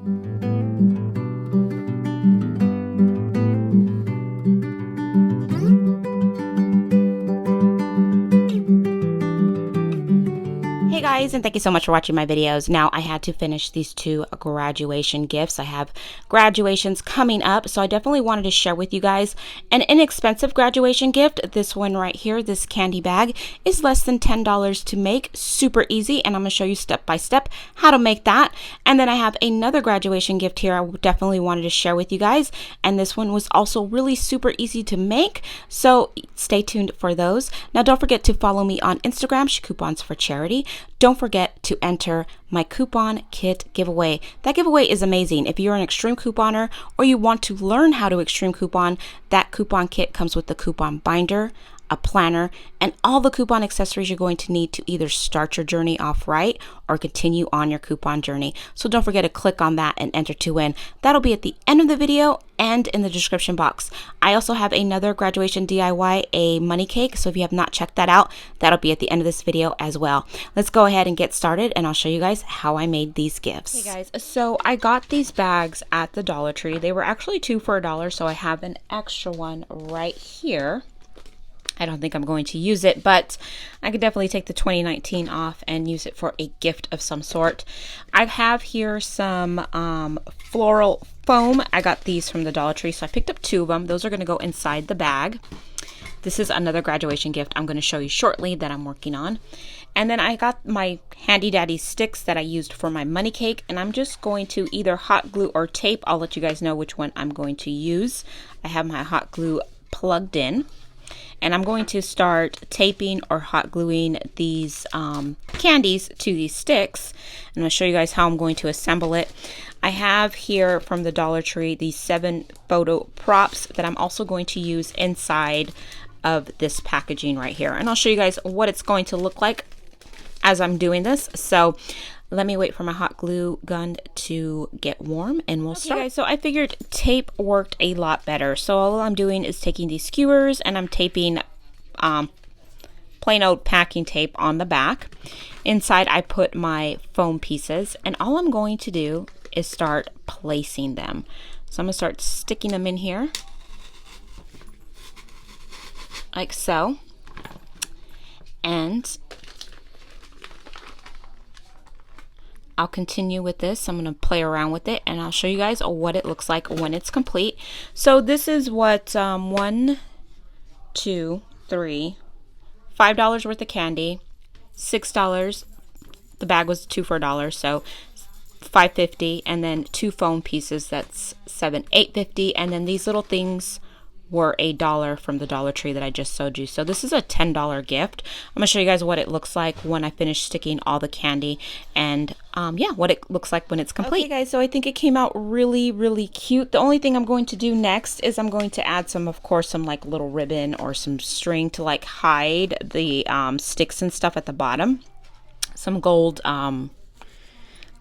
Hey guys, and thank you so much for watching my videos. Now I had to finish these two graduation gifts. I have graduations coming up, so I definitely wanted to share with you guys an inexpensive graduation gift. This one right here, this candy bag, is less than $10 to make. Super easy, and I'm going to show you step by step how to make that. And then I have another graduation gift here I definitely wanted to share with you guys, and this one was also really super easy to make, so stay tuned for those. Now don't forget to follow me on Instagram, Coupons for Charity. Don't forget to enter my coupon kit giveaway. That giveaway is amazing. If you're an extreme couponer or you want to learn how to extreme coupon, that coupon kit comes with the coupon binder, a planner, and all the coupon accessories you're going to need to either start your journey off right or continue on your coupon journey. So don't forget to click on that and enter to win. That'll be at the end of the video and in the description box. I also have another graduation DIY, a money cake. So if you have not checked that out, that'll be at the end of this video as well. Let's go ahead and get started, and I'll show you guys how I made these gifts. Hey guys, so I got these bags at the Dollar Tree. They were actually 2 for $1, so I have an extra one right here. I don't think I'm going to use it, but I could definitely take the 2019 off and use it for a gift of some sort. I have here some floral foam. I got these from the Dollar Tree, so I picked up 2 of them. Those are going to go inside the bag. This is another graduation gift I'm going to show you shortly that I'm working on. And then I got my handy dandy sticks that I used for my money cake, and I'm just going to either hot glue or tape. I'll let you guys know which one I'm going to use. I have my hot glue plugged in, and I'm going to start taping or hot gluing these candies to these sticks. And I'll show you guys how I'm going to assemble it. I have here from the Dollar Tree these 7 photo props that I'm also going to use inside of this packaging right here. And I'll show you guys what it's going to look like as I'm doing this. So let me wait for my hot glue gun to get warm and we'll start. Guys, so I figured tape worked a lot better. So all I'm doing is taking these skewers and I'm taping plain old packing tape on the back. Inside I put my foam pieces, and all I'm going to do is start placing them. So I'm going to start sticking them in here like so. And I'll continue with this. I'm going to play around with it and I'll show you guys what it looks like when it's complete. So this is what $1, $2, $3, $5 worth of candy, $6. The bag was 2 for $1, so $5.50, and then 2 foam pieces, that's $8.50, and then these little things were $1 from the Dollar Tree that I just showed you. So this is a $10 gift. I'm gonna show you guys what it looks like when I finish sticking all the candy, and yeah, what it looks like when it's complete. Okay guys, so I think it came out really cute. The only thing I'm going to do next is I'm going to add some, of course, some like little ribbon or some string to like hide the sticks and stuff at the bottom. Some gold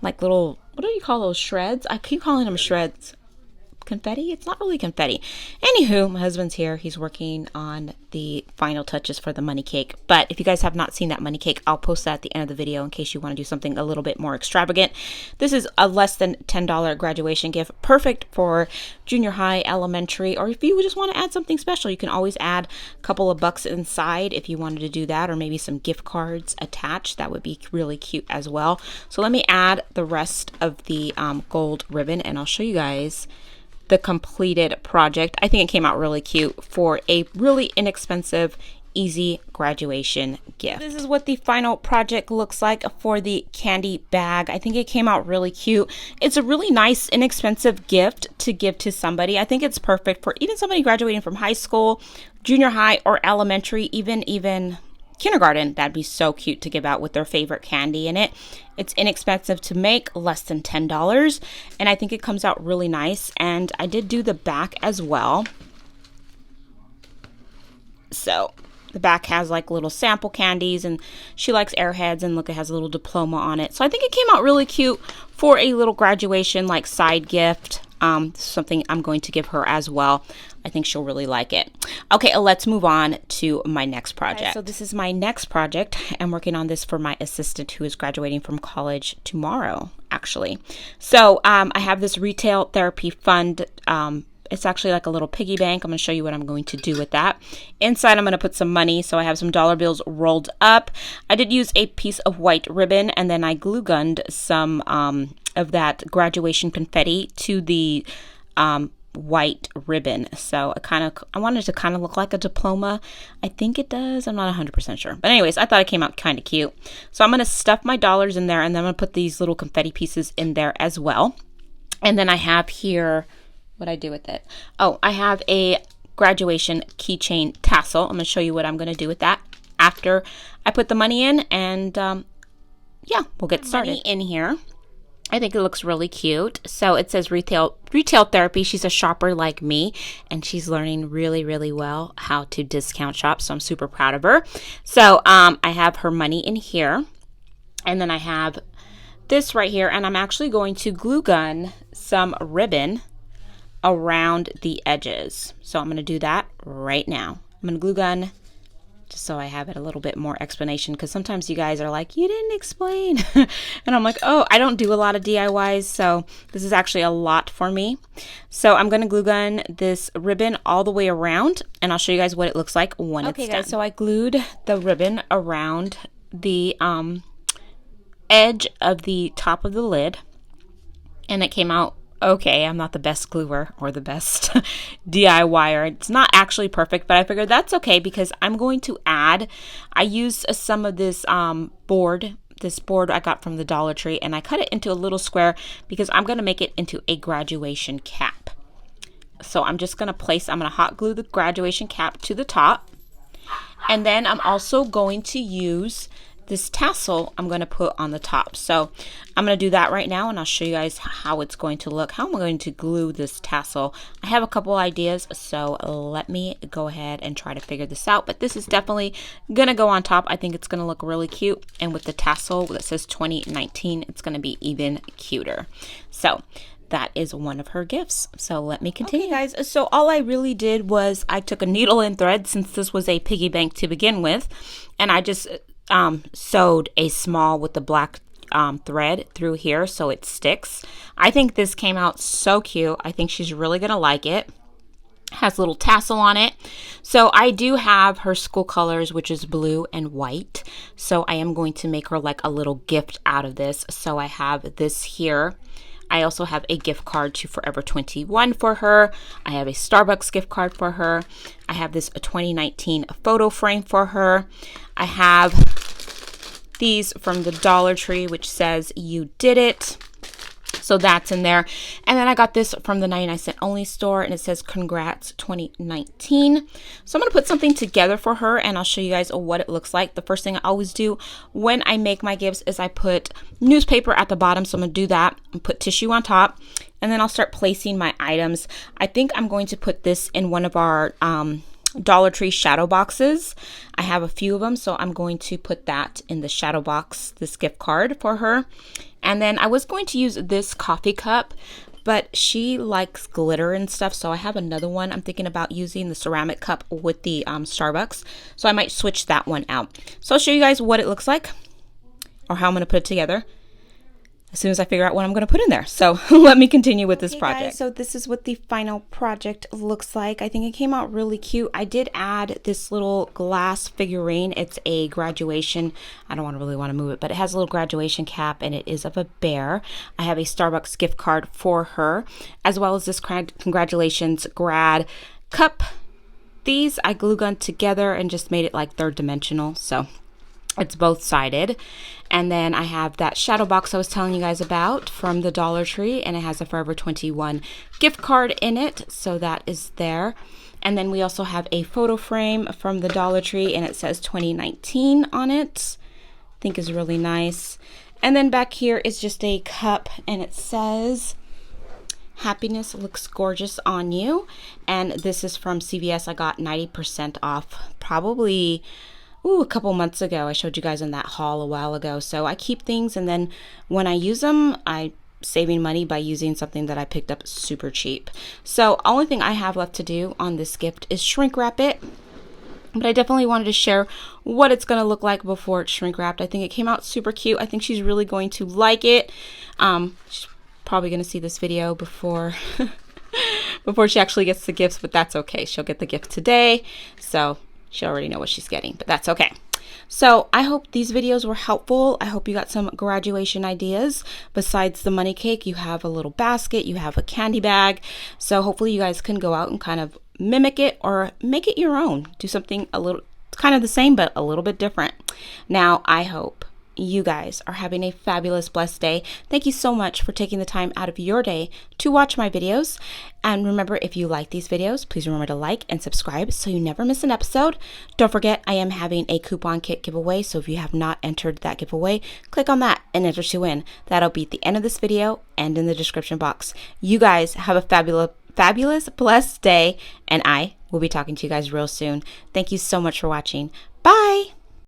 like little, what do you call those, shreds? I keep calling them shreds. Confetti? It's not really confetti. Anywho, my husband's here. He's working on the final touches for the money cake. But if you guys have not seen that money cake, I'll post that at the end of the video in case you want to do something a little bit more extravagant. This is a less than $10 graduation gift, perfect for junior high, elementary, or if you just want to add something special, you can always add a couple of bucks inside if you wanted to do that, or maybe some gift cards attached. That would be really cute as well. So let me add the rest of the gold ribbon and I'll show you guys the completed project. I think it came out really cute for a really inexpensive, easy graduation gift. This is what the final project looks like for the candy bag. I think it came out really cute. It's a really nice, inexpensive gift to give to somebody. I think it's perfect for even somebody graduating from high school, junior high, or elementary, even kindergarten. That'd be so cute to give out with their favorite candy in it. It's inexpensive to make, less than $10, and I think it comes out really nice. And I did do the back as well. So The back has like little sample candies, and she likes Airheads, and look, it has a little diploma on it. So I think it came out really cute for a little graduation like side gift. Something I'm going to give her as well. I think she'll really like it. Okay, let's move on to my next project. Okay, so this is my next project. I'm working on this for my assistant who is graduating from college tomorrow, actually. So I have this retail therapy fund. It's actually like a little piggy bank. I'm going to show you what I'm going to do with that. Inside, I'm going to put some money. So I have some dollar bills rolled up. I did use a piece of white ribbon, and then I glue gunned some of that graduation confetti to the white ribbon. So I wanted to kind of look like a diploma. I think it does. I'm not 100% sure. But anyways, I thought it came out kind of cute. So I'm going to stuff my dollars in there, and then I'm going to put these little confetti pieces in there as well. And then I have here... what I do with it. Oh, I have a graduation keychain tassel. I'm going to show you what I'm going to do with that after I put the money in, and yeah, we'll get started. Money in here. I think it looks really cute. So it says retail therapy. She's a shopper like me, and she's learning really, really well how to discount shop. So I'm super proud of her. So I have her money in here, and then I have this right here, and I'm actually going to glue gun some ribbon around the edges. So I'm going to do that right now. I'm going to glue gun just so I have it a little bit more explanation, because sometimes you guys are like, you didn't explain. And I'm like, oh, I don't do a lot of DIYs, so this is actually a lot for me. So I'm going to glue gun this ribbon all the way around, and I'll show you guys what it looks like when it's done. Okay guys, so I glued the ribbon around the edge of the top of the lid, and it came out okay. I'm not the best gluer or the best DIYer. It's not actually perfect, but I figured that's okay because I'm going to add, I used some of this board I got from the Dollar Tree, and I cut it into a little square because I'm going to make it into a graduation cap. So I'm just going to hot glue the graduation cap to the top. And then I'm also going to use this tassel I'm going to put on the top. So I'm going to do that right now, and I'll show you guys how it's going to look, how I'm going to glue this tassel. I have a couple ideas, so let me go ahead and try to figure this out. But this is definitely going to go on top. I think it's going to look really cute. And with the tassel that says 2019, it's going to be even cuter. So that is one of her gifts. So let me continue. Okay guys, so all I really did was I took a needle and thread, since this was a piggy bank to begin with, and I just sewed a small with the black thread through here so it sticks. I think this came out so cute. I think she's really gonna like it. Has a little tassel on it. So I do have her school colors, which is blue and white. So I am going to make her like a little gift out of this. So I have this here. I also have a gift card to Forever 21 for her. I have a Starbucks gift card for her. I have this 2019 photo frame for her. I have these from the Dollar Tree, which says "You did it." So that's in there. And then I got this from the 99-cent only store, and it says "Congrats 2019." So I'm going to put something together for her, and I'll show you guys what it looks like. The first thing I always do when I make my gifts is I put newspaper at the bottom. So I'm going to do that and put tissue on top, and then I'll start placing my items. I think I'm going to put this in one of our Dollar Tree shadow boxes. I have a few of them, so I'm going to put that in the shadow box, this gift card for her. And then I was going to use this coffee cup, but she likes glitter and stuff, so I have another one. I'm thinking about using the ceramic cup with the Starbucks, so I might switch that one out. So I'll show you guys what it looks like, or how I'm going to put it together, as soon as I figure out what I'm going to put in there. So let me continue with this project. Guys, so this is what the final project looks like. I think it came out really cute. I did add this little glass figurine. It's a graduation. I don't really want to move it, but it has a little graduation cap, and it is of a bear. I have a Starbucks gift card for her, as well as this congratulations grad cup. These I glue gunned together and just made it like third dimensional. So it's both sided. And then I have that shadow box I was telling you guys about from the Dollar Tree, and it has a Forever 21 gift card in it, so that is there. And then we also have a photo frame from the Dollar Tree, and it says 2019 on it. I think is really nice. And then back here is just a cup, and it says Happiness looks gorgeous on you. And this is from CVS. I got 90% off probably a couple months ago. I showed you guys in that haul a while ago. So I keep things, and then when I use them, I saving money by using something that I picked up super cheap. So only thing I have left to do on this gift is shrink wrap it. But I definitely wanted to share what it's going to look like before it's shrink wrapped. I think it came out super cute. I think she's really going to like it. She's probably going to see this video before before she actually gets the gifts, but that's okay. She'll get the gift today, so she'll already know what she's getting, but that's okay. So I hope these videos were helpful. I hope you got some graduation ideas. Besides the money cake, you have a little basket, you have a candy bag. So hopefully you guys can go out and kind of mimic it or make it your own. Do something a little kind of the same, but a little bit different. Now, I hope you guys are having a fabulous, blessed day. Thank you so much for taking the time out of your day to watch my videos. And remember, if you like these videos, please remember to like and subscribe so you never miss an episode. Don't forget, I am having a coupon kit giveaway. So if you have not entered that giveaway, click on that and enter to win. That'll be at the end of this video and in the description box. You guys have a fabulous, blessed day. And I will be talking to you guys real soon. Thank you so much for watching. Bye.